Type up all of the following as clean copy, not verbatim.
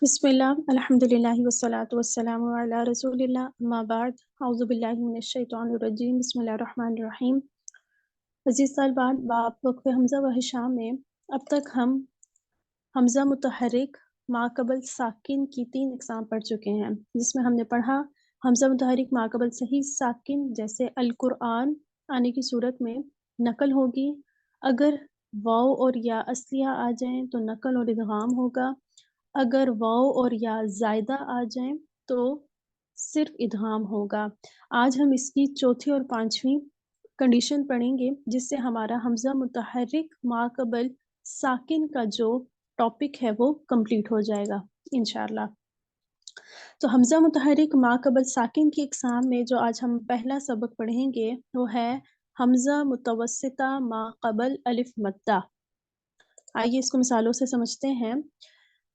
बिस्मिल्लाह अल्हम्दुलिल्लाह वस्सलातु वस्सलामु अला रसूलिल्लाह अम्मा बाद औज़ु बिल्लाहि मिनश शैतानिर रजीम बिस्मिल्लाहिर रहमानिर रहीम। अजीज़ तालिबात, बाब वक़्फ़ हमज़ा व हिशाम में अब तक हम हमज़ा मुतहर्रिक माक़बल साकिन की 3 इक़साम पढ़ चुके हैं, जिसमें हमने पढ़ा हमज़ा मुतहर्रिक माक़बल सही साकिन जैसे अल कुरआन आने की सूरत में नक़ल होगी। अगर वाव और या असलिया आ जाएँ तो नक़ल और इदग़ाम होगा। अगर वाव और या ज़ायदा आ जाएँ तो सिर्फ़ इदग़ाम होगा। आज हम इसकी चौथी और 5वीं कंडीशन पढ़ेंगे, जिससे हमारा हमज़ा मुतहर्रिक माक़बल साकिन का जो टॉपिक है वो कंप्लीट हो जाएगा इंशाअल्लाह। तो हमज़ा मुतहर्रिक माक़बल साकिन की इक़साम में जो आज हम पहला सबक पढ़ेंगे वो है हमज़ा मुतवस्सिता माक़बल अलिफ मद्दा। आइए इसको मिसालों से समझते हैं।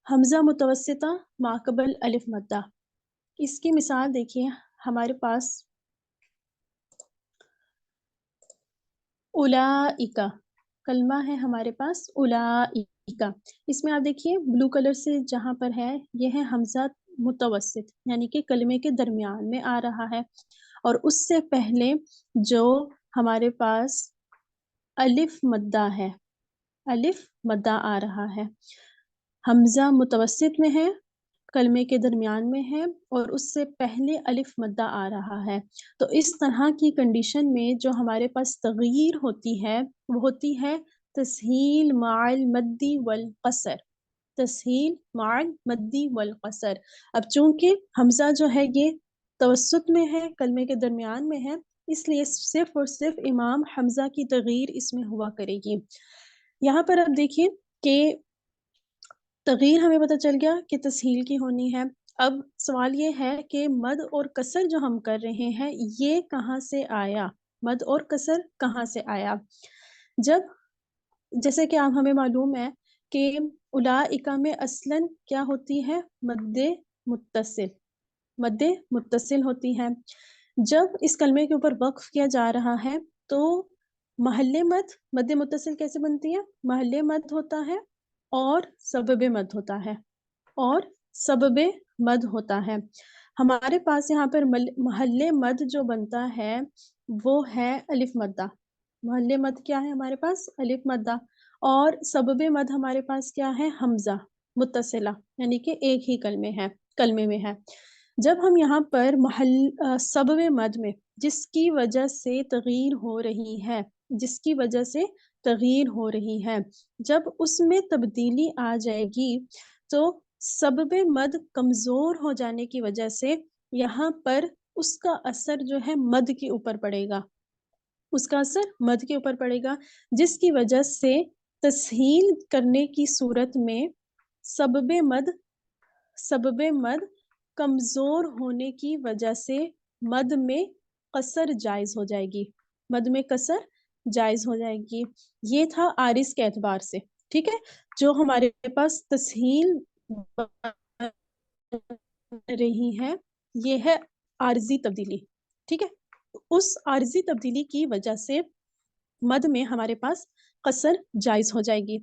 हमज़ा मुतवस्सिता माक़बल अलिफ मद्दा, इसकी मिसाल देखिए हमारे पास उलाइका कलमा है हमारे पास उलाइका। इसमें आप देखिए ब्लू कलर से जहाँ पर है ये है हमज़ा मुतवस्सित, यानी कि कलमे के दरमियान में आ रहा है, और उससे पहले जो हमारे पास अलिफ मद्दा है, अलिफ मद्दा आ रहा है। हमज़ा मुतवस्सित में है, कलमे के दरमियान में है, और उससे पहले अलिफ मद्दा आ रहा है। तो इस तरह की कंडीशन में जो हमारे पास तग़यीर होती है वो होती है तस्हील माअल मद्दी वल क़सर, तस्हील माअल मद्दी वल क़सर। अब चूँकि हमज़ा जो है ये तवस्सुत में है, कलमे के दरमियान में है, इसलिए सिर्फ़ और सिर्फ़ इमाम हमज़ा की तग़यीर इसमें हुआ करेगी। यहाँ पर अब देखिए कि तग़यीर हमें पता चल गया कि तस्हील की होनी है। अब सवाल ये है कि मद और कसर जो हम कर रहे हैं ये कहाँ से आया? मद और कसर कहाँ से आया? जब जैसे कि अब हमें मालूम है कि उलाइका में असलन क्या होती है? मद्दे मुत्तसिल, मद्दे मुत्तसिल होती है। जब इस कलमे के ऊपर वक़्फ़ किया जा रहा है तो महल्ले मद मद्दे मुत्तसिल कैसे बनती है? महल्ले मद होता है और सबबे मद होता है, और सबबे मद होता है। हमारे पास यहाँ पर महल्ले मद जो बनता है वो है अलिफ मद्दा। महल्ले मद क्या है हमारे पास? अलिफ मद्दा। और सबबे मद हमारे पास क्या है? हमज़ा मुत्तसिला, यानी कि एक ही कलमे में है। जब हम यहाँ पर सबबे मद में जिसकी वजह से तग़यीर हो रही है, जिसकी वजह से तग़यीर हो रही है, जब उसमें तब्दीली आ जाएगी तो सबबे मद कमज़ोर हो जाने की वजह से यहाँ पर उसका असर जो है मद के ऊपर पड़ेगा, उसका असर मद के ऊपर पड़ेगा, जिसकी वजह से तस्हील करने की सूरत में सबबे मद कमज़ोर होने की वजह से मद में कसर जायज़ हो जाएगी, मद में कसर जायज़ हो जाएगी। ये था आरिज़ के एतबार से, ठीक है? जो हमारे पास तस्हील रही है ये है आर्ज़ी तब्दीली, ठीक है? उस आर्ज़ी तब्दीली की वजह से मद में हमारे पास कसर जायज़ हो जाएगी।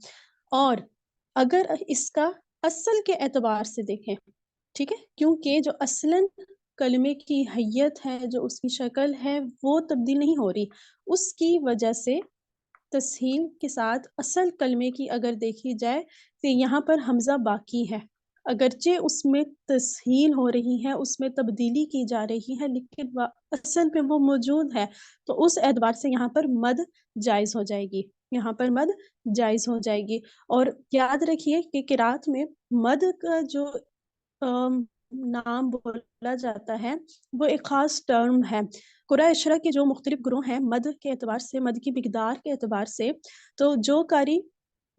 और अगर इसका असल के एतबार से देखें, ठीक है? क्योंकि जो असलन कलमे की हैयत है, जो उसकी शक्ल है वो तब्दील नहीं हो रही, उसकी वजह से तस्हील के साथ असल कलमे की अगर देखी जाए तो यहाँ पर हमज़ा बाकी है। अगरचे उसमें तस्हील हो रही है, उसमें तब्दीली की जा रही है, लेकिन असल में वो मौजूद है, तो उस एतबार से यहाँ पर मद जायज़ हो जाएगी, यहाँ पर मद जायज़ हो जाएगी। और याद रखिए कि किरात में मद का जो नाम बोला जाता है वो एक ख़ास टर्म है। कुराइशरा के जो मुख्तलिफ ग्रोह हैं मद के एतबार से, मद की मिक़दार के एतबार से, तो जो कारी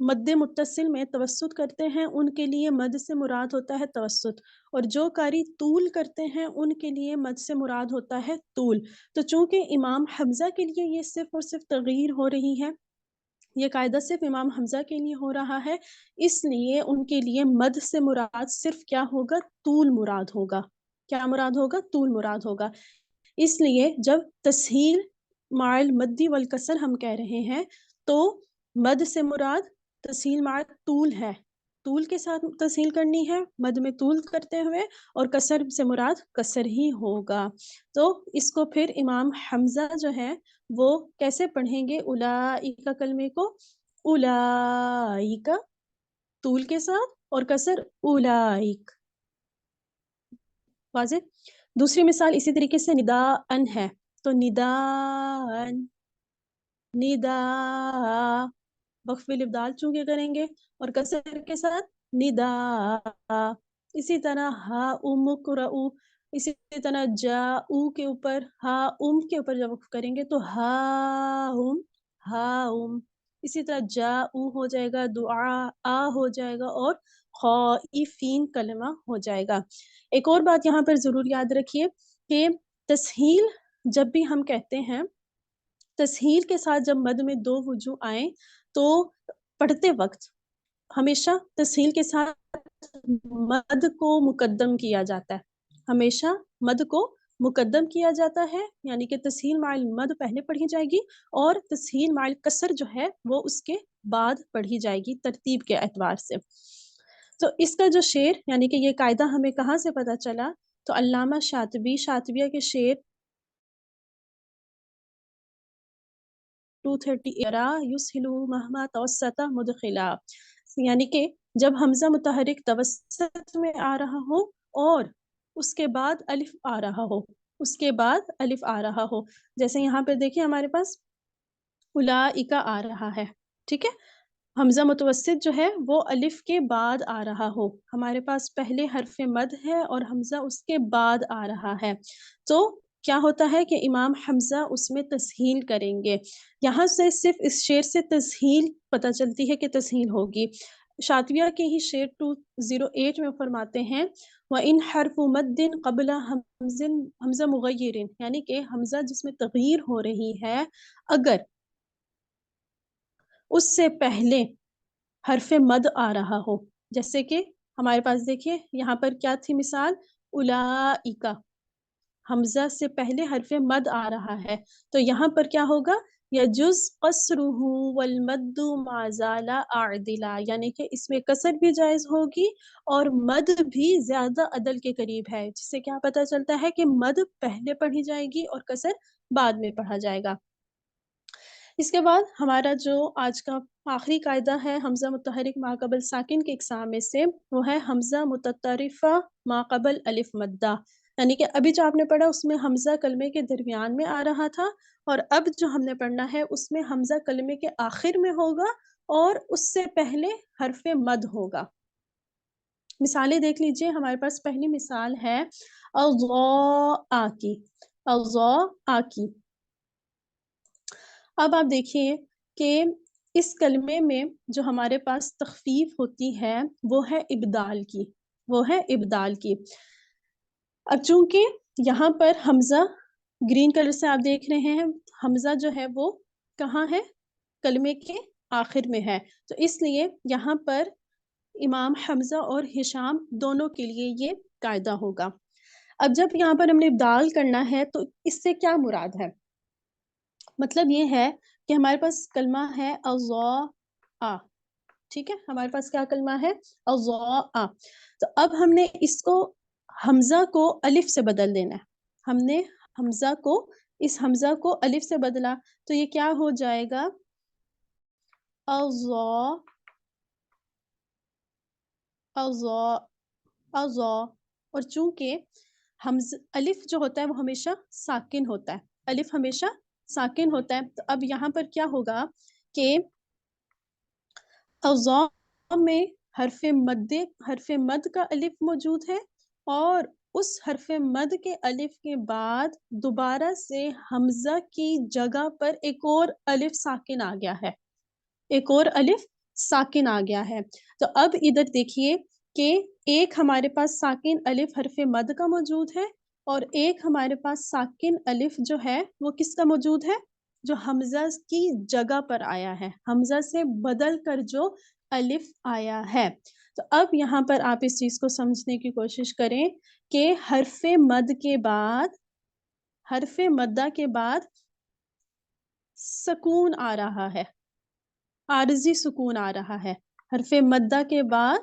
मद्दे मुत्तसिल में तवस्सुत करते हैं उनके लिए मद से मुराद होता है तवस्सुत, और जो कारी तूल करते हैं उनके लिए मद से मुराद होता है तूल। तो चूँकि इमाम हमज़ा के लिए ये सिर्फ़ और सिर्फ़ तग़यीर हो रही है, ये कायदा सिर्फ़ इमाम हमज़ा के लिए हो रहा है, इसलिए उनके लिए मद से मुराद सिर्फ़ क्या होगा? तूल मुराद होगा। क्या मुराद होगा? तूल मुराद होगा। इसलिए जब तस्हील माअल मद्दी वल कसर हम कह रहे हैं तो मद से मुराद तस्हील माअल तूल है, طول کے ساتھ تسہیل کرنی ہے، مد میں طول کرتے ہوئے، اور کسر سے مراد کسر ہی ہوگا. تو اس کو پھر امام حمزہ جو ہے وہ کیسے پڑھیں گے اولئک کلمے کو؟ اولئک طول کے ساتھ اور کسر اولئک. واضح؟ دوسری مثال اسی طریقے سے نداءن ہے، تو نداءن، ندا، وقف الابدال چونکہ کریں گے اور کسر کے ساتھ ندا. اسی طرح ہا امقرؤ، اسی طرح جاؤ کے اوپر ہا کے اوپر جب وقف کریں گے تو ہا ام. اسی طرح جاؤ ہو جائے گا، دعا ہو جائے گا، اور خائفین کلمہ ہو جائے گا. ایک اور بات یہاں پر ضرور یاد رکھیے کہ تسہیل جب بھی ہم کہتے ہیں، تسہیل کے ساتھ جب مد میں دو وجوہ آئیں تو پڑھتے وقت ہمیشہ تسہیل کے ساتھ مد کو مقدم کیا جاتا ہے، ہمیشہ مد کو مقدم کیا جاتا ہے، یعنی کہ تسہیل مع المد پہلے پڑھی جائے گی اور تسہیل مع الکسر جو ہے وہ اس کے بعد پڑھی جائے گی ترتیب کے اعتبار سے. تو اس کا جو شعر، یعنی کہ یہ قاعدہ ہمیں کہاں سے پتہ چلا؟ تو علامہ شاطبیہ کے شعر 230 یسہل مہما توسط مدخلا، یعنی کہ جب حمزہ متحرک توسط میں آ رہا ہو اور اس کے بعد الف آ رہا ہو، جیسے یہاں پر دیکھیں ہمارے پاس اولئک آ رہا ہے، ٹھیک ہے، حمزہ متوسط جو ہے وہ الف کے بعد آ رہا ہو، ہمارے پاس پہلے حرف مد ہے اور حمزہ اس کے بعد آ رہا ہے، تو کیا ہوتا ہے کہ امام حمزہ اس میں تسہیل کریں گے. یہاں سے صرف اس شعر سے تسہیل پتہ چلتی ہے کہ تسہیل ہوگی. شاطبیہ کے ہی شعر 208 میں فرماتے ہیں وَإِنْ حَرْفُ مَدٍ قَبْلَ حمزہ مغیر، یعنی کہ حمزہ جس میں تغییر ہو رہی ہے اگر اس سے پہلے حرف مد آ رہا ہو، جیسے کہ ہمارے پاس دیکھیے یہاں پر کیا تھی مثال، اولئک، حمزہ سے پہلے حرف مد آ رہا ہے، تو یہاں پر کیا ہوگا، یجوز قصرہ والمد ما زال اعدلا، یعنی کہ اس میں کسر بھی جائز ہوگی اور مد بھی زیادہ عدل کے قریب ہے، جس سے کیا پتہ چلتا ہے کہ مد پہلے پڑھی جائے گی اور کسر بعد میں پڑھا جائے گا. اس کے بعد ہمارا جو آج کا آخری قاعدہ ہے حمزہ متحرک ما قبل ساکن کے اقسام میں سے، وہ ہے حمزہ متطرفہ ما قبل الف مدہ، یعنی کہ ابھی جو آپ نے پڑھا اس میں حمزہ کلمے کے درمیان میں آ رہا تھا، اور اب جو ہم نے پڑھنا ہے اس میں حمزہ کلمے کے آخر میں ہوگا اور اس سے پہلے حرف مد ہوگا. مثالیں دیکھ لیجئے، ہمارے پاس پہلی مثال ہے اضاء کی، اضاء کی. اب آپ دیکھیے کہ اس کلمے میں جو ہمارے پاس تخفیف ہوتی ہے وہ ہے ابدال کی، اب چونکہ یہاں پر حمزہ گرین کلر سے آپ دیکھ رہے ہیں، حمزہ جو ہے وہ کہاں ہے، کلمے کے آخر میں ہے، تو اس لیے یہاں پر امام حمزہ اور ہشام دونوں کے لیے یہ قاعدہ ہوگا. اب جب یہاں پر ہم نے ابدال کرنا ہے تو اس سے کیا مراد ہے؟ مطلب یہ ہے کہ ہمارے پاس کلمہ ہے اضاء، ٹھیک ہے، ہمارے پاس کیا کلمہ ہے، اضاء، تو اب ہم نے اس کو حمزہ کو الف سے بدل دینا ہے، ہم نے اس حمزہ کو الف سے بدلا تو یہ کیا ہو جائے گا، اضاء، اضاء، اضاء. اور چونکہ الف جو ہوتا ہے وہ ہمیشہ ساکن ہوتا ہے، الف ہمیشہ ساکن ہوتا ہے، تو اب یہاں پر کیا ہوگا کہ اضاء میں حرف مد کا الف موجود ہے، اور اس حرف مد کے الف کے بعد دوبارہ سے حمزہ کی جگہ پر ایک اور الف ساکن آ گیا ہے، تو اب ادھر دیکھیے کہ ایک ہمارے پاس ساکن الف حرف مد کا موجود ہے اور ایک ہمارے پاس ساکن الف جو ہے وہ کس کا موجود ہے، جو حمزہ کی جگہ پر آیا ہے، حمزہ سے بدل کر جو الف آیا ہے. تو اب یہاں پر آپ اس چیز کو سمجھنے کی کوشش کریں کہ حرف مدہ کے بعد سکون آ رہا ہے، عارضی سکون آ رہا ہے، حرف مدہ کے بعد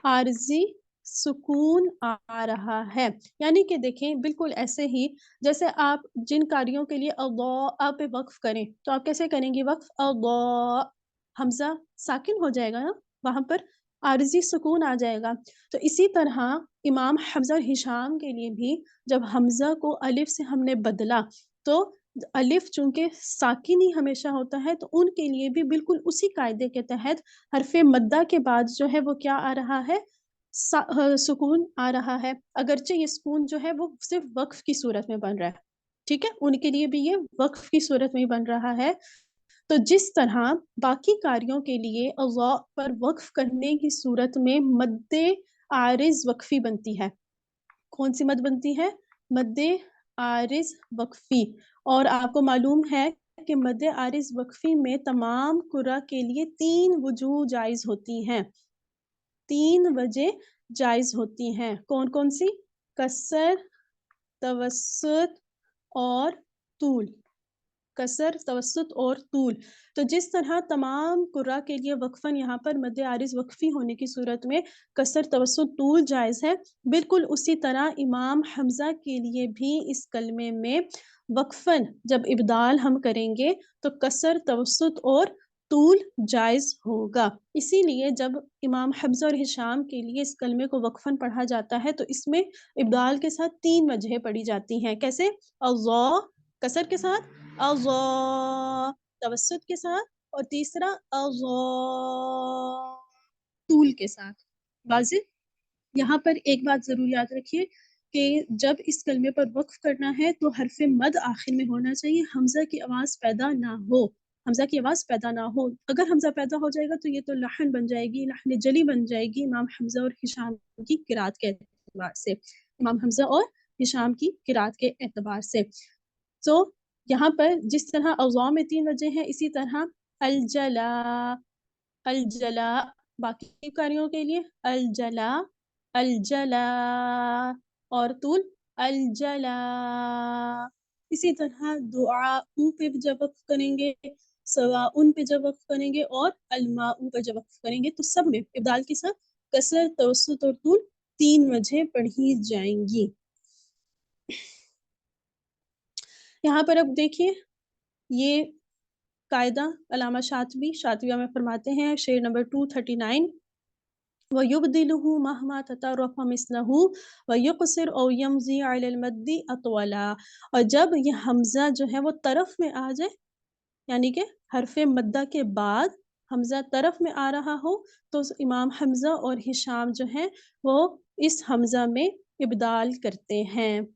आरज़ी सुकून आ रहा है। यानी कि देखें बिल्कुल ऐसे ही जैसे आप जिन कार्यों के लिए अल्लाह पे वक़्फ़ करें, तो आप कैसे करेंगी वक़्फ़? अल्लाह, हमज़ा साकिन हो जाएगा ना, वहाँ पर आरज़ी सुकून आ जाएगा। तो इसी तरह इमाम हम्ज़ा और हिशाम के लिए भी जब हमज़ा को अलिफ़ से हमने बदला, तो अलिफ़ चूँकि साकिन ही हमेशा होता है, तो उनके लिए भी बिल्कुल उसी कायदे के तहत हरफ़े मद्दा के बाद जो है वो क्या आ रहा है? सुकून आ रहा है। अगरचे ये सुकून जो है वो सिर्फ़ वक़्फ़ की सूरत में बन रहा है, ठीक है? उनके लिए भी ये वक़्फ़ की सूरत में ही बन रहा है। तो जिस तरह बाकी कार्यों के लिए अल्लाह पर वक़्फ़ करने की सूरत में मद्दे आरिज़ वक़फ़ी बनती है। कौन-सी मद बनती है? मद्दे आरिज़ वक़फ़ी। और आपको मालूम है कि मद्दे आरिज़ वक़फ़ी में तमाम क़ुरा के लिए 3 वजूह जायज़ होती हैं। 3 वजह जायज़ होती हैं। कौन-कौन सी? कसर, तवस्सुत और तूल। कसर, तवस्सुत और तूल। तो जिस तरह तमाम क़ुरा के लिए वक़फ़न यहाँ पर मद्दे आरिज़ वक़फ़ी होने की सूरत में कसर, तवस्सुत, तूल जायज़ है, बिल्कुल उसी तरह इमाम हम्ज़ा के लिए भी इस कलमे में वक़फ़न जब इब्दाल हम करेंगे तो कसर, तवस्सुत और तूल जायज़ होगा। इसीलिए जब इमाम हम्ज़ा और हिशाम के लिए इस कलमे को वक़फ़न पढ़ा जाता है तो इसमें इब्दाल के साथ 3 वजहें पढ़ी जाती हैं। कैसे? अल्लाह कसर के साथ, अल्लाह तवस्सुत के साथ और तीसरा अल्लाह तूल के साथ। वाज़िह? यहाँ पर एक बात ज़रूर याद रखिए कि जब इस कलमे पर वक़्फ़ करना है तो हरफ़े मद आखिर में होना चाहिए, हम्ज़ा की आवाज़ पैदा ना हो। हम्ज़ा की आवाज़ पैदा ना हो। अगर हम्ज़ा पैदा हो जाएगा तो ये तो लहन बन जाएगी, लहन जली बन जाएगी इमाम हम्ज़ा और हिशाम की क़िराअत के एतबार से। इमाम हम्ज़ा और हिशाम की क़िराअत के एतबार से। तो यहाँ पर जिस तरह अज़ा में 3 वजह हैं, इसी तरह अल-जला, अल-जला बाकी कार्यों के लिए अल-जला, अल-जला और तूल अल-जला। इसी तरह दुआउ पे जब वक़्फ़ करेंगे, सवाउन पे जब वक़्फ़ करेंगे और अल-माउ पे जब वक़्फ़ करेंगे तो सब में इब्दाल के साथ कसर, तवस्सुत और तूल 3 वजह पढ़ी जाएँगी। यहाँ पर अब देखिए ये कायदा अल्लामा शातिबी में फरमाते हैं शेर नंबर 239 वयुबदिलुहु महमा ततरफ़ मिस्लहु वयुक़सिर औ यमज़ी अलल मद्दी अतवला। और जब ये हमज़ा जो है वो तरफ़ में आ जाए, यानी कि हरफ़े मद्दा के बाद हमज़ा तरफ़ में आ रहा हो, तो इमाम हम्ज़ा और हिशाम जो हैं वो इस हमज़ा में इब्दाल करते हैं।